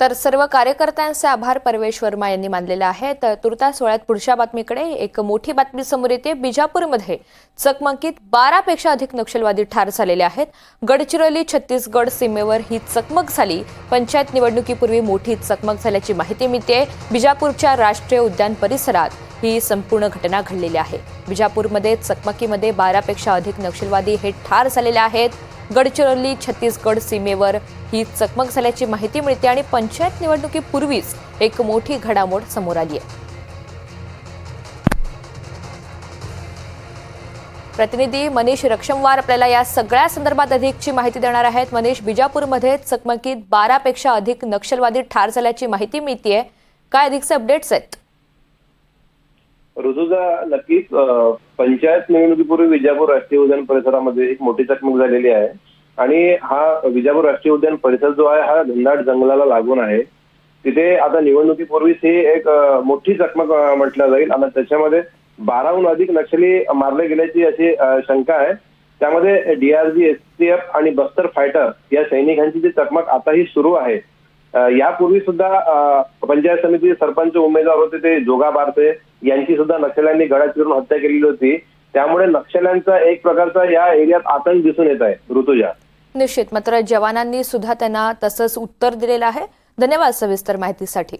तर सर्व कार्यकर्त्यांचे आभार परवेश वर्मा यांनी मानलेले आहेत। तर तुर्तास सोहळ्यात पुढच्या बातमीकडे एक मोठी बातमी समोर येते। बिजापूरमध्ये चकमकीत 12 पेक्षा अधिक नक्षलवादी ठार झालेले आहेत। गडचिरोली छत्तीसगड सीमेवर ही चकमक झाली। पंचायत निवडणुकीपूर्वी मोठी चकमक झाल्याची माहिती मिळते। बिजापूरच्या राष्ट्रीय उद्यान परिसरात ही संपूर्ण घटना घडलेली आहे। बिजापूरमध्ये चकमकीमध्ये 12 पेक्षा अधिक नक्षलवादी हे ठार झालेले आहेत। गडचिरोली छत्तीसगड सीमेवर ही चकमक झाल्याची माहिती मिळते आणि पंचायत निवडणुकीपूर्वीच एक मोठी घडामोड समोर आली आहे। प्रतिनिधी मनीष रक्षमवार आपल्याला या सगळ्या संदर्भात अधिकची माहिती देणार आहेत। मनीष, बिजापूरमध्ये चकमकीत 12 पेक्षा अधिक नक्षलवादी ठार झाल्याची माहिती मिळते, काय अधिकचे अपडेट्स आहेत? ऋतुजा, नक्कीच पंचायत निवडणुकीपूर्वी विजापूर राष्ट्रीय उद्यान परिसरामध्ये एक मोठी चकमक झालेली आहे आणि हा विजापूर राष्ट्रीय उद्यान परिसर जो आहे हा घनदाट जंगलाला लागून आहे। तिथे आता निवडणुकीपूर्वीच ही एक मोठी चकमक म्हटलं जाईल आणि त्याच्यामध्ये 12हून अधिक नक्षली मारले गेल्याची अशी शंका आहे। त्यामध्ये डीआरजी, एसटीएफ आणि बस्तर फायटर या सैनिकांची जी चकमक आताही सुरू आहे। यापूर्वी सुद्धा पंचायत समिती सरपंच उमेदवार होते ते जोगा बारते यांची सुद्धा नक्षल्यांनी गळा चिरून हत्या केलेली होती। त्यामुळे नक्षल्यांचा एक प्रकारचा या एरियात आतंक दिसून येत आहे। ऋतुजा, निश्चित, मात्र जवानांनी सुद्धा त्यांना तसंच उत्तर दिलेलं आहे। धन्यवाद सविस्तर माहितीसाठी।